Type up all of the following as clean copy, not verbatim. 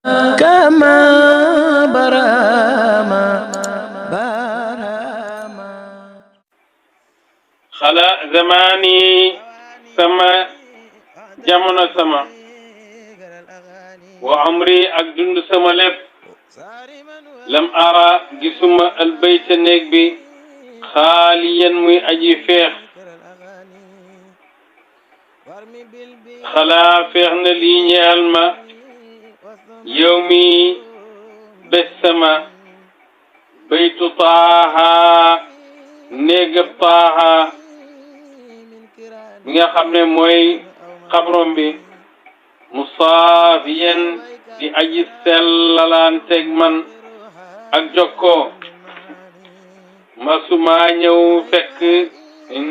كما برهما برهما خلا زماني سما jamono sama wa amri ak dund sama lépp lam ara gisuma albayta néeg bi xaaliyan muy aji feex xalaa feex na lii ñeel ma yow mi bés sama baytu taaha néegab taaha bi nga xam ne mooy xabrom bi musaafiyan di aji sellalanteeg man ak jokkoo masuma ñëw fekk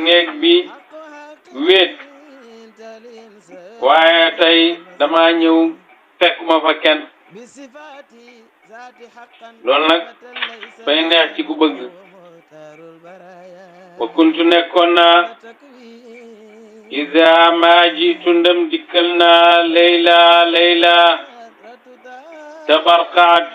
néeg bi wéet waaye tey dama ñëw fekk ma fa kenn loolu nag fay neex ci ku bëgg wa kuntu nekkoon naa iza ma jiitu ndem dikkal naa layla tabarqaat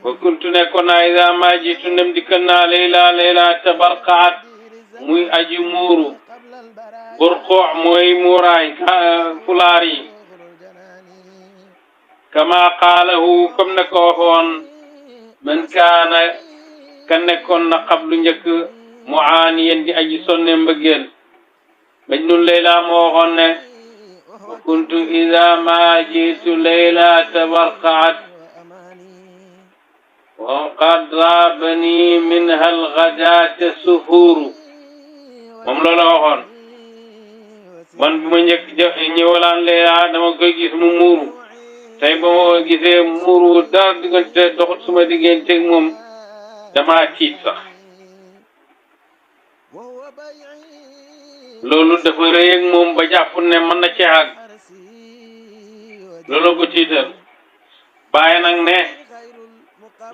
wa kuntu nekkoon naa iza ma jiitu ndem dikkal naa layla tabarqaat muy aji muuru burqu mooy muuraay fulaar yi kama qaalahu comme ne ko waxoon man kaana ka nekkoon na qablu njëkk muaaniyan di aji sonne mbëggeel Majnun Layla moo waxoon ne wa kuntu iza ma jiitu layla tabarqaat wa qad raabani minha alghadaata suhuuru moom loolu waxoon man bu ma njëkk ñëwalaan Layla dama koy gis mu muuru tey ba ma gisee muuru dara diggante doxut suma digganteeg moom dama tiit sax loolu dafa rëy ak moom ba jàpp ne mën na ci àgg loolu ko tiital bàyyi nag ne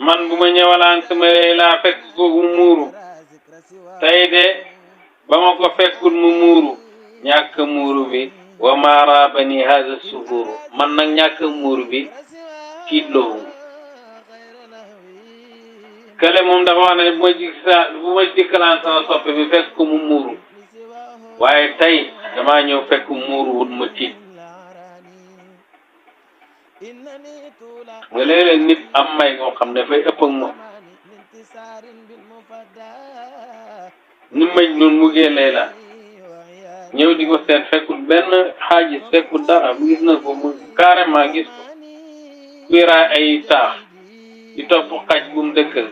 man bu ma ñëwalaan sama Layla fekk ko mu muuru tey de ba ma ko fekkul mu muuru ñàkk muuru bi wa ma raabani hada suhuru man nag ñàkk muuru bi tiitloo kële moom dafa wax ne bu ma dikkalaan sama soppe bi fekk ko mu muuru waaye tey damaa ñëw fekk muuru wut ma tiit nga léeg-léeg nit am may ngoo xam ne dafay ëpp ak moom ni Majnun mu gee Layla ñëw di ko seet fekkul benn xaajis fekkul dara bu gis na ko mu carrément gis ko kuy raay ay taax di topp xaj bu mu dëkkal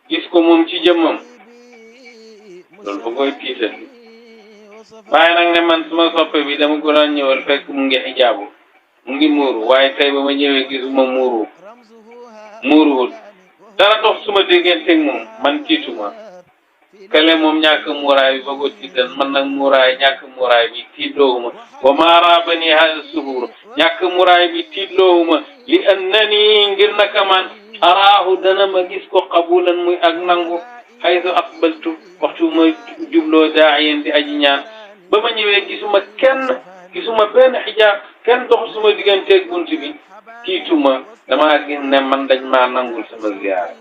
gis ko moom ci jëmmam loolu ba koy tiital waaye nag ne man suma soppe bi dama ko daan ñëwal fekk mu ngi xijaabu mu ngi muuru waaye tey ba ma ñëwee gisuma muuruwul dara dox suma digganteeg moom man tiituma kale moom ñàkk muuraay bi ba ko tiital man nag ñàkk muuraay bi tiitloowuma wa ma raabani hada suhur ñàkk muuraay bi tiitloowuma li annani ngir naka man araahu dana ma gis ko qabulan muy ak nangu haythu aqbaltu waxtu ma jubloo daa'iyan di aji ñaan ba ma ñëwee gisuma benn xijaab kenn dox suma digganteeg bunt bi tiituma dama gis ne man dañ maa nangul sama ziyaara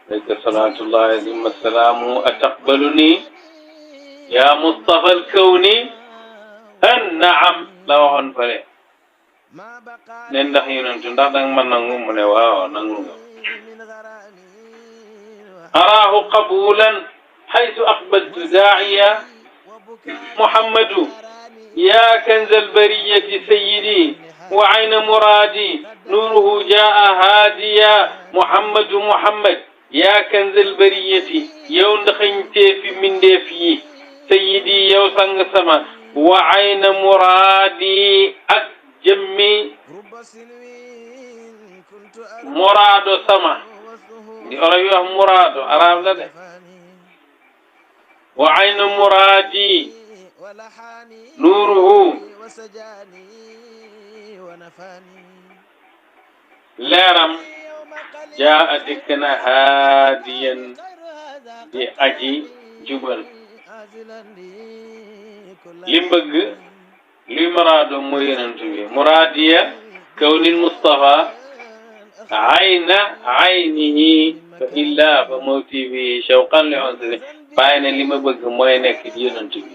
عليك صلاة الله ثم السلام أتقبلني يا مصطفى الكون النعم لا وخون فلي nen ndax yonentu ndax dang man nangu mu ne waaw nangu nga araahu qabulan haythu aqbaltu daa'iya muhammadu ya kanzal bariyati sayyidi wa ayna muradi nuruhu jaa hadiya muhammad ya kanzal bariyati yow ndaxañteefi mindeef yi sayyidi yow sang sama wa ayna muradi ak jëmmi muraado sama di olof yi wax muraado arab la de wa ayna muradi nuruhu leeram jaa dikk na haadiyan di aji jubal li bëgg luy muraado mooy yonent bi muraadiya kawnil Mustafa ayna aynihi fa illa fa mawti bi shawqan li unsuri bàyyi ne li ma bëgg mooy nekk di yonent bi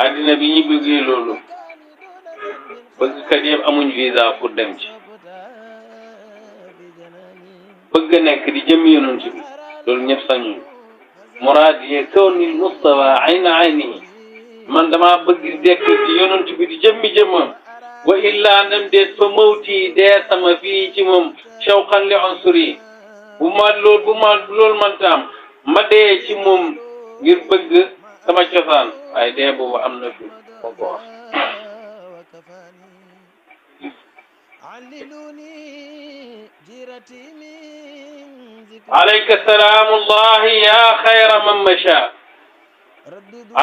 addina bi ñu bëggee loolu bëggkat yëpp amuñ visa pour dem ci bëgg nekk di jëm yonent bi loolu ñëpp sañuñ muraadiya kawnil Mustafa ayna aynihi man dama bëgg dekk di yonent bi di jëmmi jëmmam wa illa ndem deet fa mawti dee sama fii ci moom shawqan li unsuri bu ma loolu man taam ma dee ci moom ngir bëgg sama cosaan waaye dee boobu am na fi moo ko wax alayka salaamullahi ya xayra man masha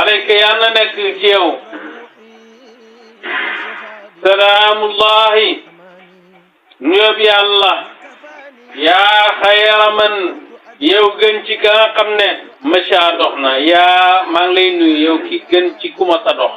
alayka yàlla nekk ci yow salaamullahi nuyoob yàlla yaa xayra man yow gën ci ka nga xam ne macha dox na yaa maa ngi lay nuyu yow ki gën ci ku ma sa dox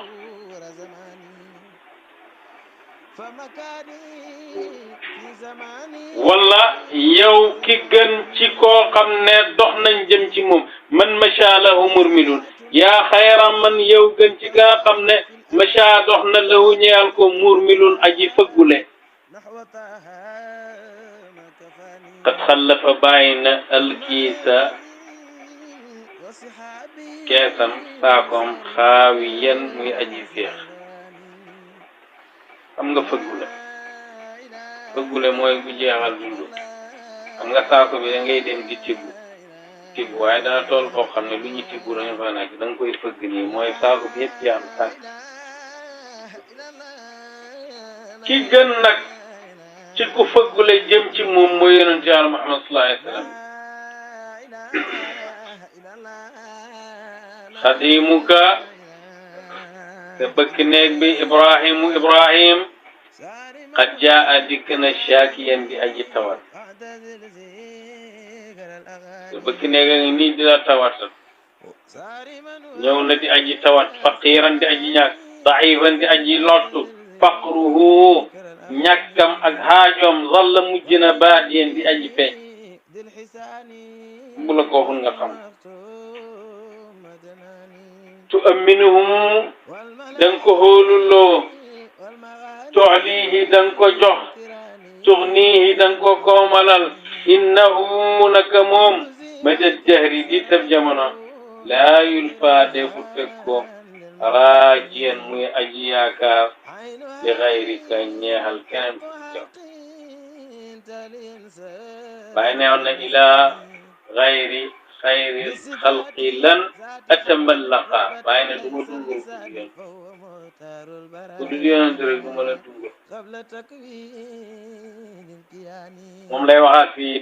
wala yow ki gën ci koo xam ne dox nañ jëm ci moom man macha lahu murmilun yaa xayra man yow gën ci ka nga xam ne macha dox na lahu ñeyal ko murmilun aji fëggule qad xallafa bàyyi na alkiisa keesam saakoom xaawiyan muy aji féex xam nga fëggule mooy bu jeexal dundu xam nga saako bi da ngay dem di tibb waaye dana tool koo xam ne lu ñu tibb dañu fa nekk da nga koy fëgg nii mooy saako bi yëpp jeex na tànk ki gën nag ci ku fëggule jëm ci moom mooy yonent Yàlla Muhammad sallallahu alayhi wa sallam xadimuka te bëkk néeg bi Ibrahim qad jaa dikk na shaakiyan di aji tawat te bëkk néeg a ngi nii di la tawatal ñëw na di aji tawat faqiran di aji ñàkk daifan di aji lottu faqruhu ñàkkam ak xaajoom zalla mujj na baadiyen di aji feeñ bu la ko waxul nga xam tu aminuhum danga ko hóoluloo toxlihi danga ko jox tuxnihi danga ko koomalal innahu naka moom madad dahri di tab jamono laa yulfa defu fekko raajiyan muy aji yaakaar li xayrika ñeexal keneen ku jox bàyyi neewoon na ilaa xayri xalqi lan ataballaqa bàyyi ne du ma dungal ku dul yonent rek du ma la dungal moom lay waxaat fii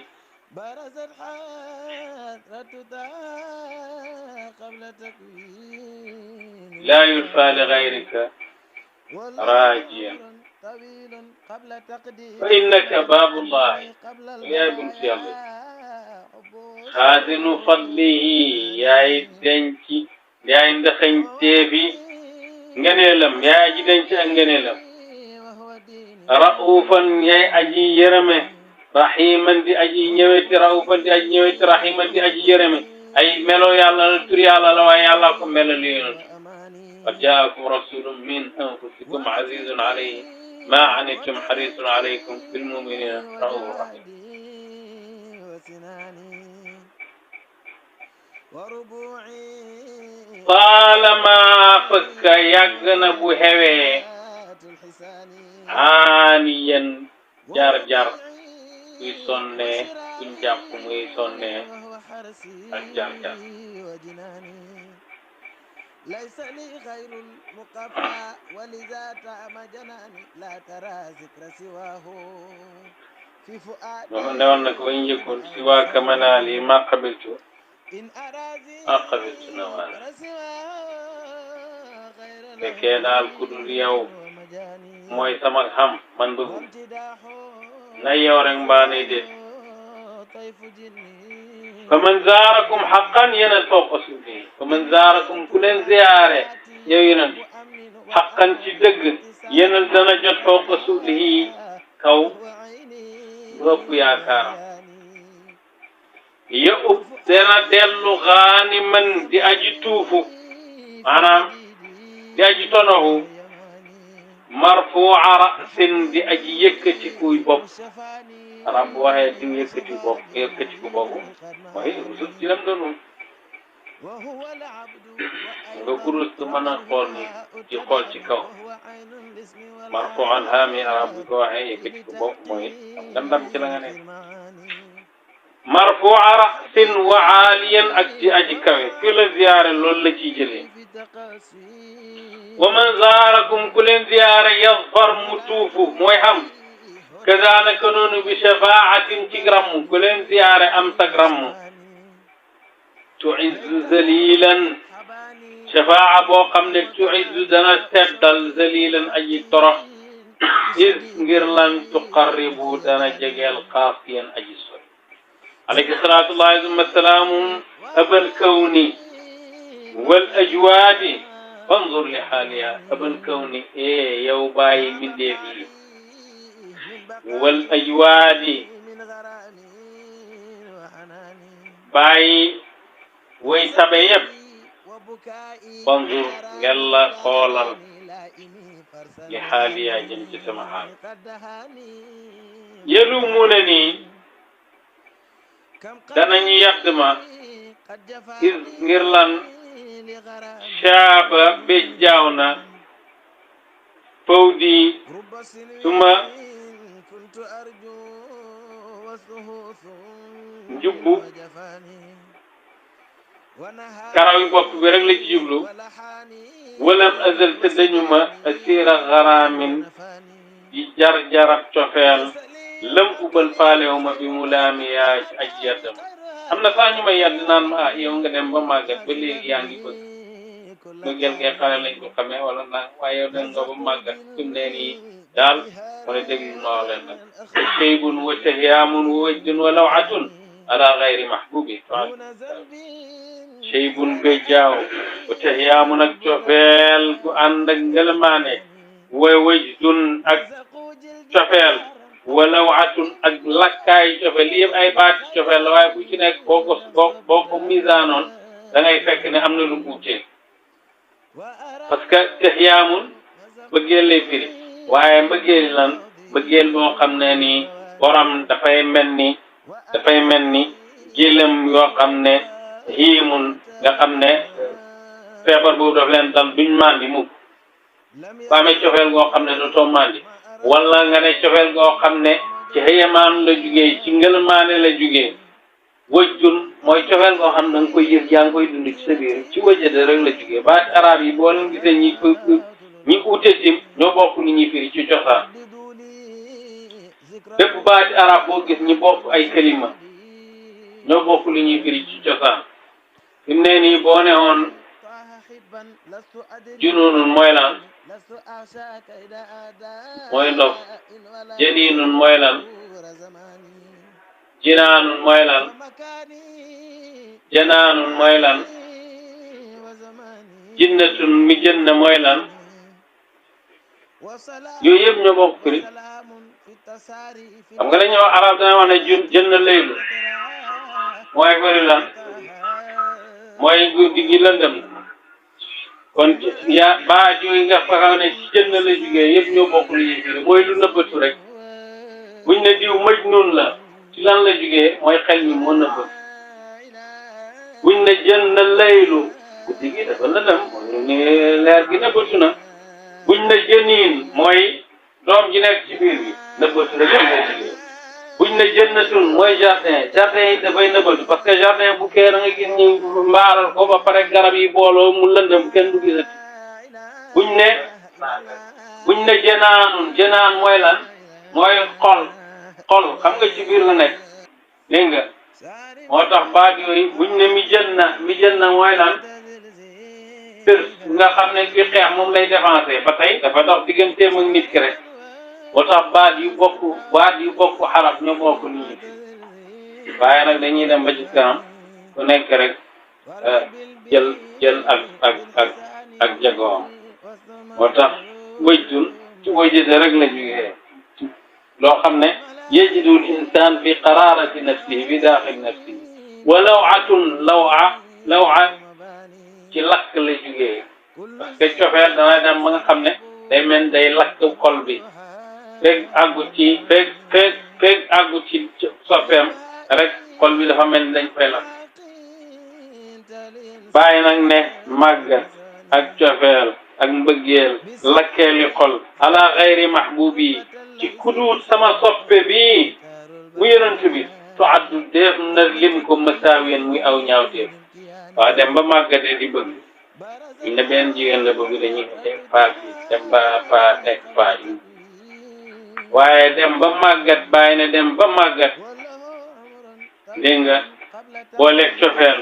laa yulfa li xayrika raajiyan fa innaka baabullahi yaay buntu yàlla xaazinu fadlihi yaay denc yaay ndaxañteefi ngeneelam yaay aji denc ak ngeneelam raufan yaay aji yërëme rahiman di aji ñëweti raufan di aji ñëweti rahiman di aji yërëme ay melo yàlla la tur yàlla la waaye yàlla ko melo li yonent qad jaakum rasulun min anfusikum azizun alayhi ma anittum harisun alaykum bil muminina raufur rahim طالما فك يغنا بو هوي عانيا جار جار كي سوني كن جاب موي سوني ak جار جار ليس لي غير المقفى ولذا تام جناني لا ترى ذكر سواه في فؤاد نون نك وين يكون سواك منالي ما قبلته أقبلت نوالا fekkee daal ku dul yow mooy sama xam man bëgg na yow rek mbaa nay déet fa man zaarakum xaqan yeneen fawqa suufihi fa man zaarakum ku leen ziyaare yow yeneen xaqan ci dëgg yeneen dana jot fawqa suufihi kaw bu ëpp yaakaaram ya ub dana dellu xaaniman di aji tuufu maanaam di aji tonoxu marfuuca rasin di aji yëkkatikuy bopp arab bu waxee diw yëkkatiku bopp mooy rusul ci lam doon nga kurus du mën a xool ni di xool ci kaw marfuucan haami arab bu ko waxee yëkkatiku bopp mooy am ndam ci la nga nekk marfuuca rasin wa aaliyan ak di aji kawe fi la ziyaare loolu la ciy jëlee wa man zaarakum ku leen ziyaare yazfar mu tuufu mooy xam kazaalika noonu bi shafaatin ci ramm ku leen ziyaare am sag ramm tuizzu zalilan shafaa boo xam ne tuizzu dana teddal zalilan aji torox is ngir lan tuqarribu dana jegeel xaafiyan aji sori alayhi salaatullahi wa salaamu abal kawni wal ajwaadi fanzur li xaaliha abal kawni yow bàyyi mbindeef yi wal ajwaadi bàyyi way tabe yëpp fanzur ngella xoolal li xaaliha jëm ci sama xaal yelumuuna nii danañu yàdd ma is ngir lan shaaba be jaaw na fawdi suma njubbu karaw yi bopp bi rek la ci jublu walam azal te dañu ma asira xaraamin di jar-jarab cofeel lam ubal faalewu ma bi mu laami yaa ci aj yaddam am na saa ñu may yàdd naan ma yow nga dem ba màggat ba léegi yaa ngi bëgg bëggeel ngay xale lañ ko xamee wala naan waaye yow dem nga ba màggat fi mu ne nii daal mu ne déglu noo leen nag shaybun wa tahyaamun wa wajdun wa lawatun ala gayri mahbubi shaybun be jaaw wa tahyaamun ak cofeel gu ànd ak ngëlmaane wa wajdun ak cofeel wa lawatun ak lakkaay cofeel li yëpp ay baati cofeel la waaye bu ci nekk boo ko misaanoon da ngay fekk ne am na lu uute parce que tahyaamun bëggeel lay firi waaye mbëggeel lan mbëggeel boo xam ne nii borom dafay mel ni gëlëm yoo xam ne hiimun nga xam ne feebar boobu daf leen dal duñ mandi mukk ba amee cofeel goo xam ne dootoo mandi wala nga ne cofeel goo xam ne ci xëyamaan la jugee ci ngëlmaane la jugee wëjjun mooy cofeel goo xam ne da nga koy yëg yaa ngi koy dund ci sa biir ci wëjjade rek la jugee baati arab yi boo leen gisee ñi ute tim ñoo bokk li ñuy firi ci cosaan bépp baati arab boo gis ñi bokk ay kalima ñoo bokk li ñuy firi ci cosaan fi mu ne nii boo ne woon jununun mooy lan mooy ndof janiinun mooy lan jinaanun mooy lan janaanun mooy lan jinnatun mi jënna mooy lan yooyu yëpp ñoo bokk firi xam nga dañoo arab dana wax ne jënn laylu mooy firi lan mooy guddi gi lëndëm kon yaa baat yooyu nga fakaw ne ci jënn la jugee yëpp ñoo bokk lu ñuy firi mooy lu nëbbatu rek buñ ne diw majnun la ci lan la jugee mooy xel mi moo nëbbatu buñ ne jënn laylu guddi gi dafa lëndëm mooy ne leer gi nëbbatu na buñ ne jëniin mooy doom ji nekk ci biir bi nëbbatu rek la jugee buñ ne jënnatun mooy jardin yi dafay nëbbatu parce que jardin bu kee da nga gis ñu mbaaral ko ba pare garab yi booloo mu lëndëm kenn du gisati buñ ne jënaan mooy lan mooy xol xam nga ci biir la nekk dégg nga moo tax baat yooyu buñ ne mi jën na mooy lan tër nga xam ne kuy xeex moom lay défensé ba tey dafa dox digganteem ak nit ki rek moo tax baat yu bokk xaraf ñoo bokk ni ñu waaye nag dañuy dem ba ci kanam ku nekk rek jël ak jagoom moo tax wëjdun ci wëjëde rek la jógee loo xam ne yajidu l insan fi qararati nafsihi bi daaxil nafsihi wa lawa ci lakk la jógee parce que cofeel dana dem ba nga xam ne day mel day lakk xol bi feeg àggu ci soppeem rek xol bi dafa mel ni dañ fay lakk bàyyi nag ne màggat ak cofeel ak mbëggeel lakkeeli xol ala xayri mahbubi ci kuduut sama soppe bi mu yonent bi to addu def na lim ko masaawiyen muy aw ñaawteef waaw dem ba màggatee di bëgg ñu ne benn jigéen la bëgg dañuy dem paak yi dem ba paa nekk paa yi waaye dem ba màggat bàyyi ne dem ba màggat dégg nga booleeg cofeel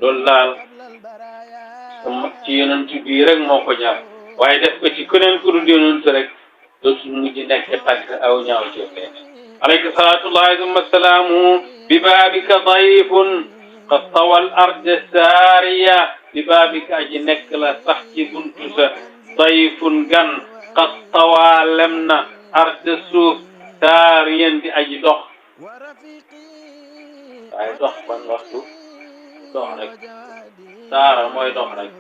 loolu daal ci yonent bii rek moo ko ñaaw waaye def ko ci keneen ku dul yonent rek dootul mujj nekk tàgg aw ñaaw ci alayka salaatullahi summa salaamu bi baabika dayfun qad tawal arda saariya bi baabika aji nekk la sax ci buntu sa dayfun gan qad tawaa lem na arda suuf saariyan di aji dox waaye dox ban waxtu dox rek saara mooy dox rek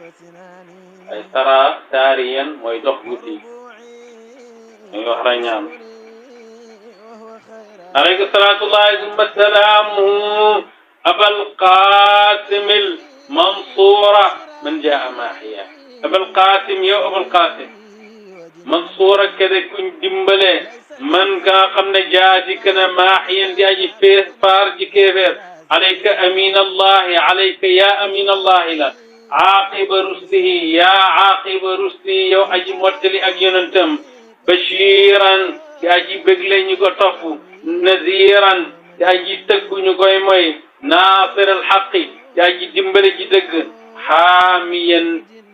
ay sara saariyan mooy dox guddi ñuy wax rañaan alayka salaatullahi summa salaamuhu abal qaasimil mansuura man jaa maahiya abal qaasim yow abal qaasim mansuura kede kuñ dimbale man ka xam ne jaa dikk na maahiyan di aji fees faar ji kéefeer alayka amin allahi alayka ya amin allahi la aaqiba rusulihi ya aaqiba rusulihi yow aji mottali ak yonentam bashiran di aji bégle ñu ko topp naziran di aji tëggu ñu koy moy naasir alxaqi di aji dimbale ji dëgg xaamiyan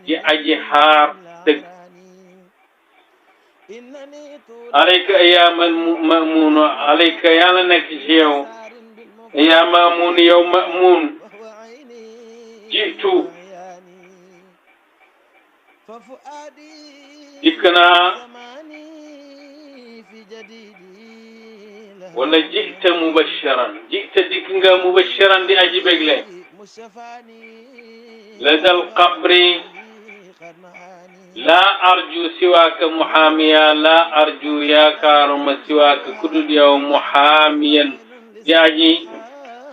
di aji xaar dëgg alayka ya mamuun alayka yàlla nekk ci yow ya mamuun yow mamuun jiitu dikk naa wala jita mubasharan jita dikk nga mubasharan di aji bégle la dal qabri la arju siwaaka muhaamiya la arju yaakaaruma siwaaka kudul yow muhaamiyan di aji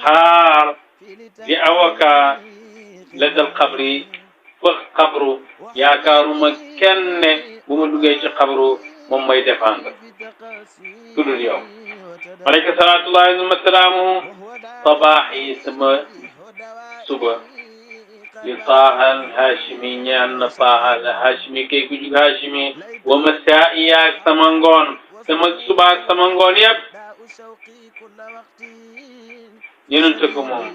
xaar di avocat la dal qabri fa qabru yaakaaruma kenn bu ma duggee ci qabru moom may défendre kudul yow alayka salaatullahi wa salaamuhu sabaaxi sama suba li taaha al-haashimi ñaan na taaha al-haashimi kay ku jug haashimi wa masaa'iya ak sama ngoon sama suba ak sama ngoon yëpp yonente ko moom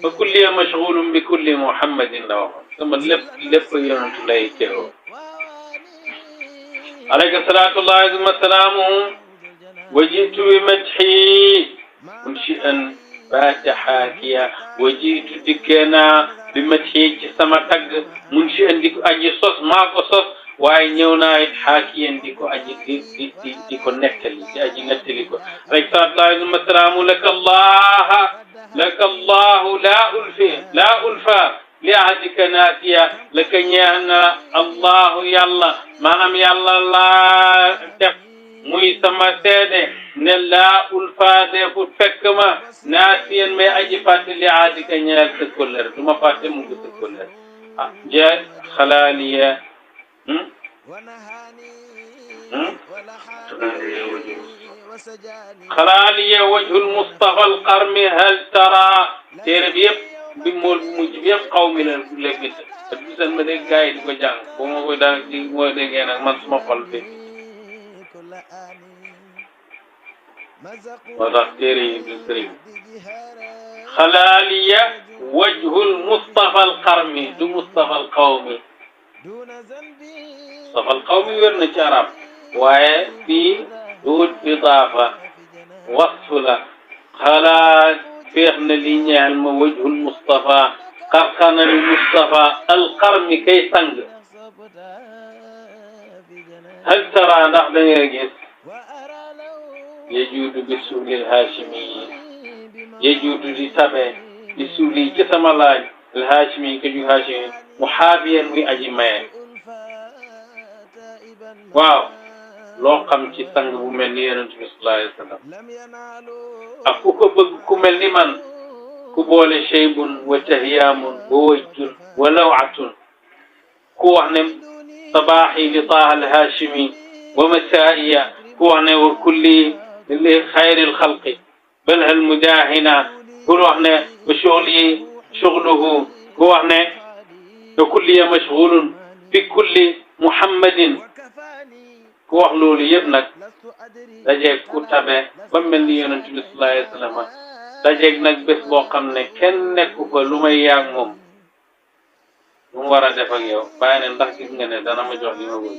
fa kulliya mashghulun bi kulli muhammadin la waxoon sama lépp yonentu lay teewoo alayka salaatullahi wa salaamuhu wajitu bi madhi munshi'an baata xaakiya wajitu dikkeenaa bi madhi ci sama tagg munshi'an di ko aji sos maa ko sos waaye ñëw naa it xaakiyan di ko aji di ko nettali di aji nettali ko alayka salaatullahi wa salaamuhu laka allahu la ulfa li ahdika naasiya laka ñeex na allahu yàlla maanaam yàlla laa def muy sama seede ne laa ulfaade fu fekk ma naasiyan may aji fàtte li ahdika ñeel sa kóllëre du ma fàtte mu ngi sa kóllëre ah je xalaaliya xalaaliya wajhul mustafa alqarmi hal tara téere bi yëpp bi mool mujj bi yëpp xaw mi la léegi te bisan ma dégg gars yi di ko jàng boo ma koy daal di mooy déggee nag man suma xol bi moo tax téere yi du sëriñ xalaaliya wajhul mustafa alqarmi du mustafa alqawmi mustafa alqawmi wér na ci arab waaye fii duut idaafa wasfu la xalaat féex na li ñeel ma wajhul Mustafa xarxanal Mustafa alqarmi kay sang hal tara ndax da nga gis yejuudu bi suulil haashimi yejuudu di tabe di suuli ci sama laaj al haashimi ka ju haashimi mu xaafiyan muy aji maye waaw loo xam ci sang bu mel ni yonent bi sallallahu alayhi wa sallam ak ku ko bëgg ku mel ni man ku boole shaybun wa tahyaamun wa wajjun wa lawatun ku wax ne sabaaxi li taaha alhaashimi wa masaa'iya ku wax ne wa kulli li xayril xalqi bal hal mudaahina ku wax ne wa shughli shughluhu ku wax ne wa kulliya mashghulun bi kulli muhammadin ku wax loolu yëpp nag dajeeg ku tabe ba mel ni yonent bi sallallahu alayhi wa sallam dajeeg nag bés boo xam ne kenn nekku fa lu may yaag moom lu mu war a def ak yow bàyyi ne ndax gis nga ne dana ma jox li ma bëgg